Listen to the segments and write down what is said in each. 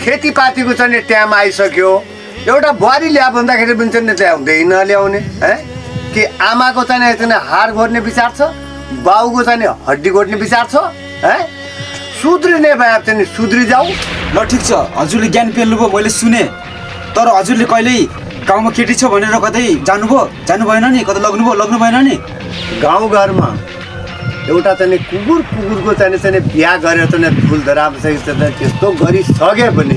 खेतीपातीको चाहिँ नि टाइम आइसक्यो एउटा बुहारी ल्या भन्दाखेरि पनि चाहिँ नि ल्याउँदैन ल्याउने है कि आमाको चाहिँ नि हार घोर्ने विचार छ बाउको चाहिँ नि हड्डी घोट्ने विचार छ है सुध्रिने भए चाहिँ नि सुध्रि जाऊ ल ठिक छ हजुरले ज्ञान पेल्नुभयो मैले सुने तर हजुरले कहिल्यै गाउँमा केटी छ भनेर कतै जानु भएन नि कतै लग्नु भएन नि गाउँघरमा एउटा चाहिँ कुकुरको चाहिँ बिहा गरेर चाहिँ फुल धराएको त्यस्तो गरिसके पनि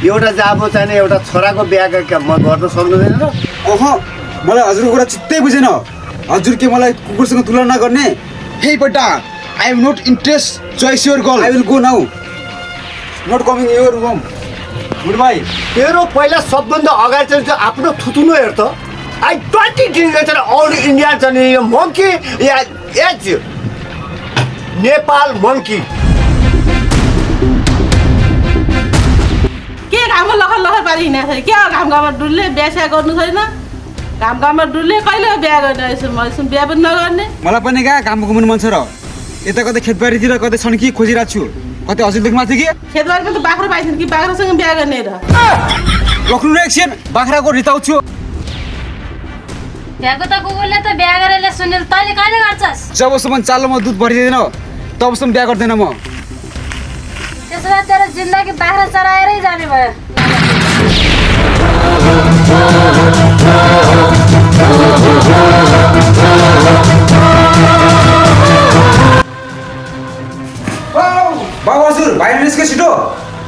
एउटा चाहिँ अब चाहिँ एउटा छोराको बिहा म गर्न सक्दैन र ओहो मलाई हजुरको कुरा चित्तै बुझेन हजुर के मलाई कुकुरसँग तुलना गर्ने हे बट्टा I am not interest choice your girl I will go now not coming your home good bye तेरो पहिला सबभन्दा अगाडि चाहिँ आफ्नो थुतुनो हेर त आई 20 दिन ऑल इंडिया चाहिँ यो मंकी या एज नेपाल मंकी के घाममा लखर पारी हिँडेको छ के घाममा डुल्ले बिहा गर्नु छैन घाममा डुल्ले कहिले बिहा गर्ने यसो बिहा पनि नगर्ने मलाई पनि कहाँ घाममा घुम्नु मन छ र यता कतै खेतबारीतिर कतै छन्की खोजिरहेको छु कतै हजुर देख्नु माथि कि खेतबारीमा त बाख्रा पाइछन् कि बाख्रासँग बिहा गर्ने र लख्नु र एकछिन बाख्राको रिताउँछु भ्याएको त कुकुरले त बिहा गरेर सुनेर तैँले कहिले गर्छस् जबसम्म चालोमा दुध भरिदिँदैन तबसम्म बिहा गर्दैन म त्यसो भए तेरो जिन्दगी बाख्रा चराएरै जाने भयो बाबु हजुर बाहिर निस्के छिटो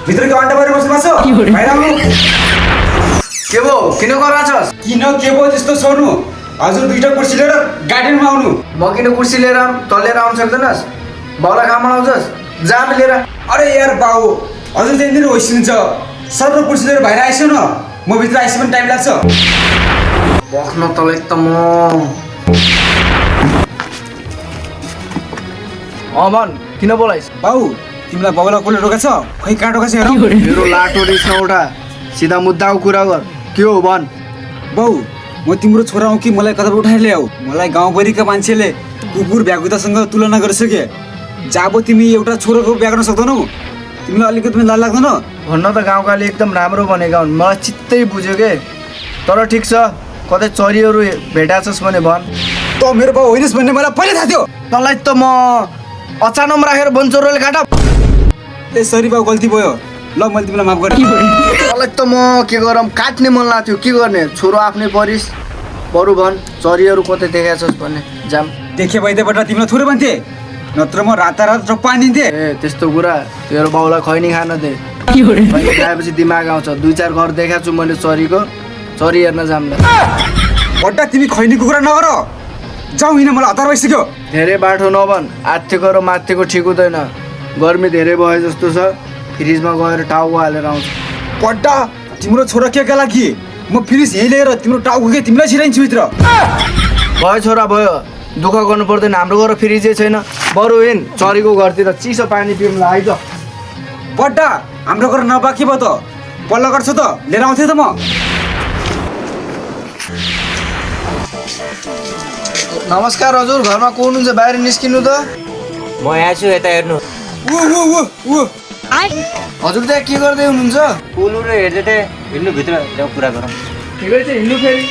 भित्रको अन्डा बारी बस्नु छ बाहिर आउनु के भो किन गराछस् किन के भयो त्यस्तो छोड्नु हजुर दुईटा कुर्सी लिएर गार्डनमा आउनु म किन कुर्सी लिएर तँ लिएर आउन सक्दैनस् बाउलाई खाना आउँछस् जा लिएर अरे यार बाबु हजुर त्यहाँनिर होइसिन्छ सर्व कुर्सी लिएर बाहिर आइसु न म भित्र आइसु पनि टाइम लाग्छ बख्न तलाई त म भन किन बोलाइस् बाबु तिमीलाई बाबुलाई कसले रोकेछ खै कहाँ रोकेछ हेर मेरो लाटो रिस नउठा सिधा मुद्दाको कुरा गर के हो भन बाबु म तिम्रो छोरा हो कि मलाई कतै उठाएर ल्याऊ मलाई गाउँभरिका मान्छेले कुकुर भ्याकुतासँग तुलना गरिसके जब तिमी एउटा छोराको बिहा गर्न सक्दैनौ तिमीलाई अलिकति पनि लाज लाग्दैन भन्न त गाउँकाले एकदम राम्रो भनेका हुन् मलाई चित्तै बुझ्यो के तर ठिक छ कतै चरीहरू भेटाछस् भने भन त मेरो बाबु होइनस् भन्ने मलाई पहिल्यै थाहा थियो तँलाई त म अचानक राखेर बनचोरले काट ए सरी बाबु गल्ती भयो ल मैले तिमीलाई माफ गरेँ तँलाई त म के गरौँ काट्ने मन लाग्थ्यो के गर्ने छोरो आफ्नै परिस बरु भन चरीहरू कतै देखाछस् भने जाम देखे भइदिएबाट तिमीलाई थोरै भन्थे नत्र म रातारात चप्पा हानिदिन्थे ए त्यस्तो कुरा तेरो बाउलाई खैनी खान दे खैनी खाएपछि दिमाग आउँछ 2-4 घर देखाएको छु मैले चरी हेर्न जाम्ला बड्डा तिमी खैनीको कुरा नगर जाउँ हिँड मलाई हतार भइसक्यो धेरै बाटो नभन आत्तिको र माथिको ठिक हुँदैन गर्मी धेरै भयो जस्तो छ फ्रिजमा गएर टाउको हालेर आउँछ बड्डा तिम्रो छोरा के लागि म फ्रिज यहीँ लिएर तिम्रो टाउको के तिमीलाई छिराइन्छु भित्र भयो छोरा भयो दुःख गर्नु पर्दैन हाम्रो घर फ्रिजै छैन बरु हिँड चरीको घरतिर चिसो पानी पिउनुलाई आइज बड्डा हाम्रो घर नबाकी भयो त पल्लो गर्छ त लिएर आउँथेँ त म नमस्कार हजुर घरमा को हुनुहुन्छ बाहिर निस्किनु त म यहाँ छु यता हेर्नु हजुर त्यहाँ के गर्दै हुनुहुन्छ कुलु र हेर्दै थिएँ हिँड्नु भित्र त्यहाँ कुरा गरौँ ठिकै छ हिँड्नु फेरि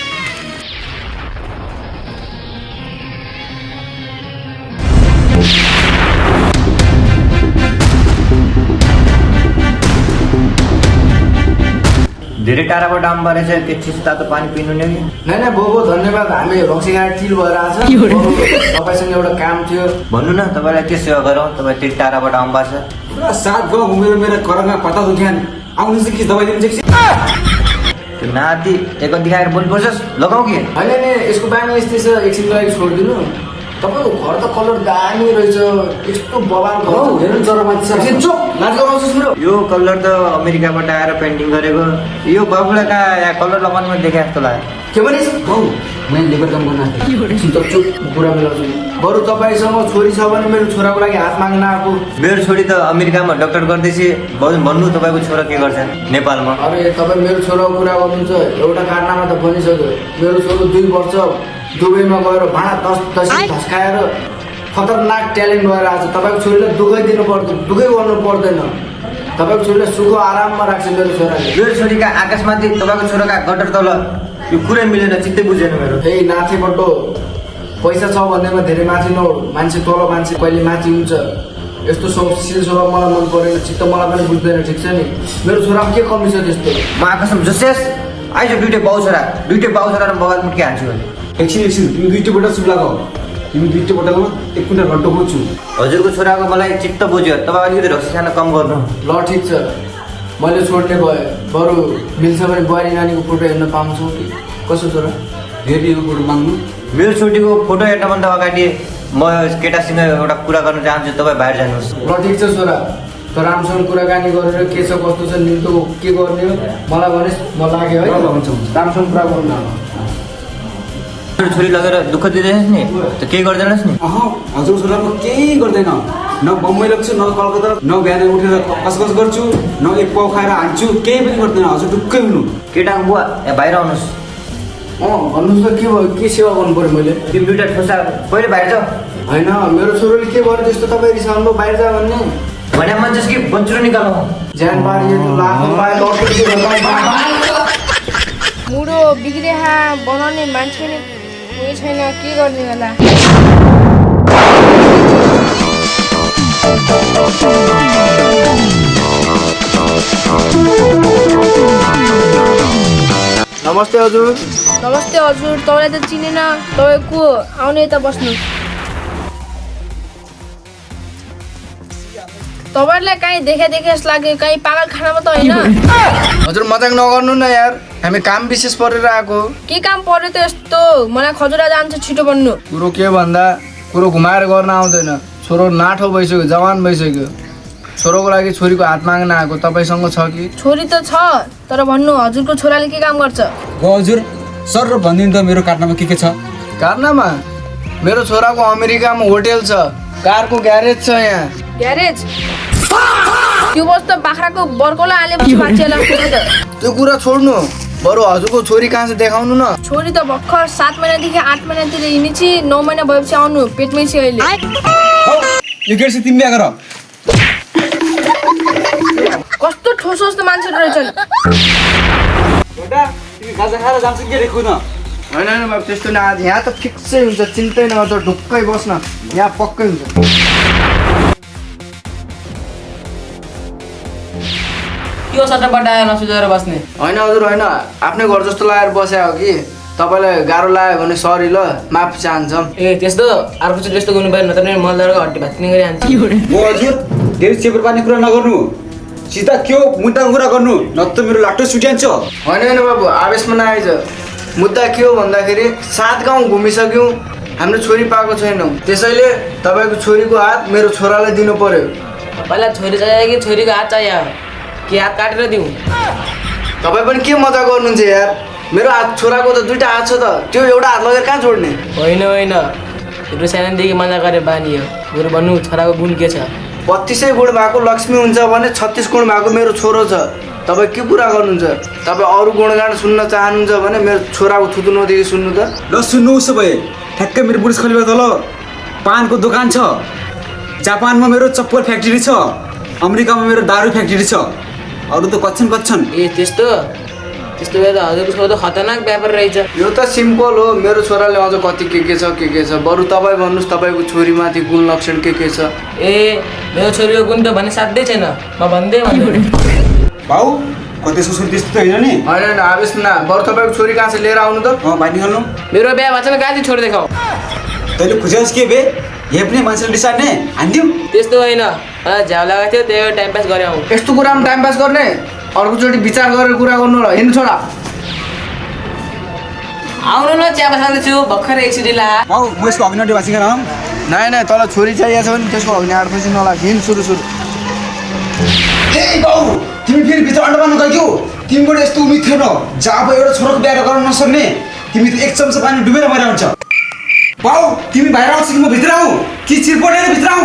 धेरै टाढाबाट आउनु रहेछ त्यो चिसो तातो पानी पिनु नि नै बोबो धन्यवाद हामी रक्सीघाट चिल भएर आएको तपाईँसँग एउटा काम थियो भन्नु न तपाईँलाई के सेवा गरौँ तपाईँ त्यति टाढाबाट आउनु भएको छ पुरा 7 गाउँ घुमेर मेरो करङमा पत्ता दुख्यान आउनु चाहिँ के दबाई दिन्छ कि त्यो नाति एक दिखाएर बोल्नुपर्छ लगाऊ कि होइन नि यसको बानी यस्तै छ एकछिनको लागि छोडिदिनु तपाईँको घर त कलर दामी रहेछ यस्तो बबाल घर हेर्नु जरा मान्छे चोक नाच गराउँछु मेरो यो कलर त अमेरिकाबाट आएर पेन्टिङ गरेको यो बाबुलाई कहाँ यहाँ कलर लगाउनुमा देखे जस्तो लाग्यो के भनिस् हौ मैले लेबर काम गर्न आएको चुप कुरा मिलाउँछु बरु तपाईँसँग छोरी छ भने मेरो छोराको लागि हात माग्न आएको मेरो छोरी त अमेरिकामा डक्टर गर्दैछ भन्नु तपाईँको छोरा के गर्छ नेपालमा अरे तपाईँ मेरो छोराको कुरा गर्नुहुन्छ एउटा कारनामा त भनिसक्यो मेरो छोरो 2 वर्ष दुबईमा गएर भाँडा 10 धस्काएर खतरनाक ट्यालेन्ट भएर आज तपाईँको छोरीलाई दुःखै दिनु पर्दैन, दुःखै गर्नु पर्दैन। तपाईँको छोरीलाई सुख आराममा राख्छ मेरो छोराले। मेरो छोरीका आकाशमाथि तपाईँको छोराका गटर तल यो कुरै मिलेन, चित्तै बुझेन मेरो। हे नाथे बड्डो, पैसा छ भन्दैमा धेरै माथि नहो। मान्छे तल मान्छे कहिले माथि हुन्छ। यस्तो सिल स्वभाव मलाई मन परेन, चित्त मलाई पनि बुझ्दैन, ठिक छ नि। मेरो छोरामा के कमी छ त्यस्तो? म आकाशमा जसेस आइज दुइटै बाउ छोरा र बगाल मुटकी हान्छु भने। एकछिन तिमी दुईटै बट्टा चुप लाग। तिमी दुईटै बट्टामा एक कुन्टा घन्टा बोल्छु। हजुरको छोराको मलाई चित्त बुझ्यो, तपाईँ अलिकति रक्सी खान कम गर्नु। ल ठिक छ, मैले छोड्ने भए बरु मिल्छ भने बुहारी नानीको फोटो हेर्न पाउँछौ कि कसो छोरा? हेर्ने हो फोटो माग्नु। मेरो छोरीको फोटो हेर्नभन्दा अगाडि म केटासँग एउटा कुरा गर्न चाहन्छु, तपाईँ बाहिर जानुहोस्। ल ठिक छ छोरा, त राम्रोसँग कुराकानी गरेर के छ कस्तो छ निम्तो के गर्ने हो मलाई भनेस्, म लाग्यो है। राम्रोसँग कुरा गर्नु न। मेरो छोरी लगेर दुःख दिँदैछ नि, त केही गर्दैनस् नि? हजुर छोराको केही गर्दैन। न बम्बई लग्छु, न कलकत्ता, न बिहान उठेर कसकस गर्छु, न एक पाउ खाएर हान्छु, केही पनि गर्दैन। हजुर ढुक्कै हुनु। केटाको बुवा यहाँ बाहिर आउनुहोस्। भन्नुहोस् त के भयो, के सेवा गर्नु पऱ्यो मैले? तिमी दुइटा ठोसा पहिले बाहिर जाऊ। होइन मेरो छोरोले के भयो त्यस्तो तपाईँ रिसाउनु बाहिर जा भन्ने? भने मान्छे कि बन्चुरो निकाल्नु। ज्यान पारियो लाखौँ पायो मुडो बिग्रे बनाउने मान्छे नि कोही छैन, के गर्ने होला? नमस्ते हजुर। नमस्ते हजुर, तपाईँलाई त चिनेन, तपाईँ को? आउने यता बस्नु। तपाईँलाई कहीँ देखे जस्तो लाग्यो, कहीँ पागल खानामा त होइन? हजुर मजाक नगर्नु न यार, हामी काम विशेष परेर आएको। के काम पर्यो त यस्तो? मलाई खजुरा जान्छ, छिटो बन्नु। कुरो के भन्दा कुरो घुमाएर गर्न आउँदैन। छोरो नाठो भइसक्यो, जवान भइसक्यो। छोरोको लागि छोरीको हात माग्न आएको, तपाईँसँग छ कि? छोरी त छ, तर भन्नु हजुरको छोराले के काम गर्छ? हजुर सर भनिदिनु त मेरो कार्डमा के छ? कारनामा मेरो छोराको अमेरिकामा होटेल छ, कारको ग्यारेज छ यहाँ। ग्यारेज? त्यो बस त बाख्राको बर्कोला हालेपछि मान्छेलाई पुग्छ त। त्यो कुरा छोड्नु, बरु हजुरको छोरी कहाँ छ देखाउनु न। छोरी त भर्खर 7 महिनादेखि 8 महिनातिर हिँडेछि, 9 महिना भएपछि आउनु, पेटमै छ अहिले। यो केट चाहिँ तिमी बिहा गर। कस्तो ठोस ठोस त मान्छेहरू रहेछन्। बेटा तिमी गाजा खाएर जान्छ के देखु न? होइन होइन बाबु त्यस्तो न, आज यहाँ त फिक्सै हुन्छ, चिन्तै नगर, ढुक्कै बस्न, यहाँ पक्कै हुन्छ। त्यो सट्टापट्टा आएर नसुझेर बस्ने होइन हजुर होइन, आफ्नै घर जस्तो लगाएर बस्या हो कि। तपाईँलाई गाह्रो लाग्यो भने सरी ल, माफी चाहन्छौँ। ए त्यस्तो अर्कोचोटि त्यस्तो गर्नु पाएन, नत्र पनि मलदारको हड्डी भाँच्ने गरी हान्छ। म हजुर धेरै चेपर पार्ने कुरा नगर्नु, सिधा के हो मुद्दाको कुरा गर्नु, नत्र मेरो लाटो सुट्यान्छ। होइन होइन बाबु, आवेशमा नआइज। मुद्दा के हो भन्दाखेरि 7 गाउँ घुमिसक्यौँ, हाम्रो छोरी पाएको छैनौँ, त्यसैले तपाईँको छोरीको हात मेरो छोरालाई दिनु पर्यो। पहिला छोरी चाहियो कि छोरीको हात चाहियो? कि हात काटेर दिउँ? तपाईँ पनि के मजा गर्नुहुन्छ यार? मेरो हात छोराको त 2टा हात छ त, त्यो एउटा हात लगेर कहाँ जोड्ने? होइन होइन, तिम्रो सानोदेखि मजा गरेर बानी हो। बरु भन्नु छोराको गुण के छ? 32 गुण भएको लक्ष्मी हुन्छ भने 36 गुण भएको मेरो छोरो छ। तपाईँ के कुरा गर्नुहुन्छ? तपाईँ अरू गुणगान सुन्न चाहनुहुन्छ भने मेरो छोराको थुतु नदेखि सुन्नु त। ल सुन्नु उसो भए, ठ्याक्कै मेरो पुलिस खलिबा तल पानको दोकान छ, जापानमा मेरो चप्पल फ्याक्ट्री छ, अमेरिकामा मेरो दारू फ्याक्ट्री छ, अरू त कच्छन्। ए त्यस्तो भए त हजुरको छोरा त खतरनाक व्यापार रहेछ। यो त सिम्पल हो, मेरो छोराले अझ कति के छ। बरु तपाईँ भन्नुहोस् तपाईँको छोरीमाथि गुण लक्षण के छ? ए मेरो छोरीको गुण त भने साध्यै छैन, म भन्दै भाउ कतै सुसुर त्यस्तो त होइन नि? होइन होइन आवेश न, बरु तपाईँको छोरी कहाँ छ लिएर आउनु त। भाइ निकाल्नु। मेरो बिहा भएको छैन, कहाँ छोडी देखाऊ? तैँले खुजास् के बे? हेप्ने मान्छेले डिसाड्ने हान्दिउ? त्यस्तो होइन, मलाई झ्याउ लगाएको थियो, त्यही टाइम पास गरेँ आउँ। यस्तो कुरामा टाइम पास गर्ने? अर्कोचोटि विचार गरेर कुरा गर्नु होला, हिँड्नु छोरा। आउनु न, चिया बसाउँदैछु, भर्खर एकचोटि ला। भाउ म यसको अग्निटी भाँचिकन आउँ। नाही तल छोरी चाहिएको छ भने त्यसको अग्नि 8 बजी नला, हिँड सुरु। ए भाउ तिमी फेरि भित्र अन्डा बाँध्नु गयो? तिमीबाट यस्तो उम्मिद थिएन, जब एउटा छोराको बिहा गर्न नसक्ने, तिमी त 1 चम्चा पानी डुबेर मरेर हुन्छ। भाउ तिमी बाहिर आउँछ कि म भित्र आऊ कि चिरपटेर भित्र आऊ?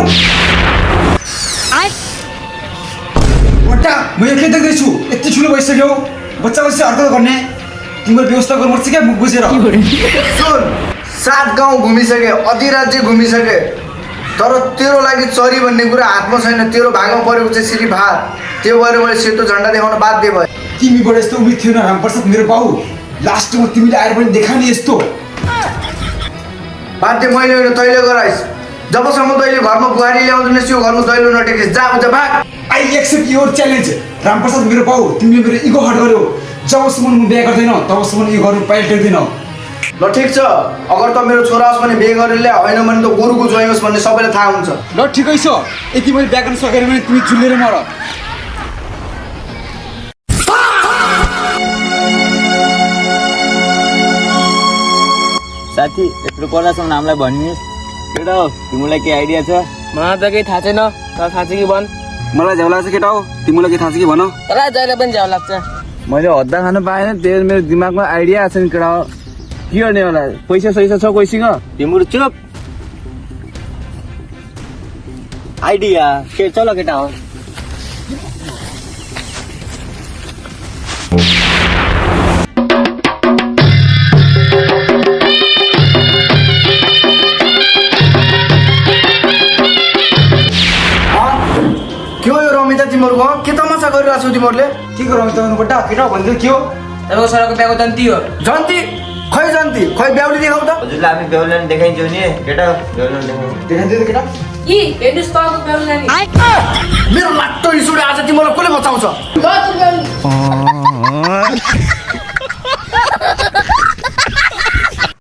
बट्टा म एक्लै देख्दैछु, यति ठुलो भइसक्यो, बच्चा हरकत गर्ने, तिम्रो व्यवस्था गर्नुपर्छ क्या मुख बुझेर। सुन, 7 गाउँ घुमिसके, अधिराज्य घुमिसके, तर तेरो लागि चरी भन्ने कुरा हातमा छैन, तेरो भागमा परेको चाहिँ श्री भात। त्यो भएर मैले सेतो झन्डा देखाउन बाध्य भएँ। तिमीबाट यस्तो उम्मिद थिएन रामप्रसाद मेरो बाउ। लास्टमा तिमीले आएर पनि देखाउने यस्तो। बाध्य मैले होइन, तैँले गराइस्। जबसम्म तैँले घरमा बुहारी ल्याउँदैनस् यो घरमा दैलो नटेकिस्, जा उता भाग। I accept your challenge Ramprasad मेरो बाउ। तिमीले मेरो इगो हट गर्यो। जबसम्म म बिहे गर्दैन तबसम्म यो गर्नु पाइँदैन। ल ठिक छ, अगर त मेरो छोरा होस् भने बिहे गरेर ल्या, होइन भने त गोरुको ज्वाइँ होस् भन्ने सबैलाई थाहा हुन्छ। ल ठिकै छ, यति मैले बिहा गर्न सकेन भने तिमी चुलेर मर। साथी यत्रो पर्दासम्म हामीलाई भनिदिनुहोस् केटा हो, तिमीलाई के आइडिया छ? मलाई त केही थाहा छैन, तर थाहा छ कि भन्। मलाई झ्याउ लाग्छ केटा हो, तिमीलाई के थाहा छ कि भन। तँलाई जहिले पनि झ्याउ लाग्छ। मैले हद्दा खानु पाएन, त्यो मेरो दिमागमा आइडिया छ नि केटा हो। के गर्ने होला? पैसा सैसा छ कोहीसँग? तिम्रो चुप। आइडिया के चल केटा हो। के हो यो रमिता तिमीहरूको? के तमासा गरिरहेको छौ तिमीहरूले? के गरौँ त बड्डा केटा भनिदियो के हो? तपाईँको छोराको बिहाको जन्ती हो। जन्ती? खै जन्ती? खै बेहुली देखाउ त। हजुरलाई हामी बेहुलीलाई देखाइदिन्छौँ नि केटा, बेहुलीलाई देखाउँ। देखाइदियो त केटा। यी हेर्नुहोस् तपाईँको बेहुला नि। मेरो लाटो रिस उठ्यो आज, तिमीलाई कसले बचाउँछ? ल, त्यो बेहुला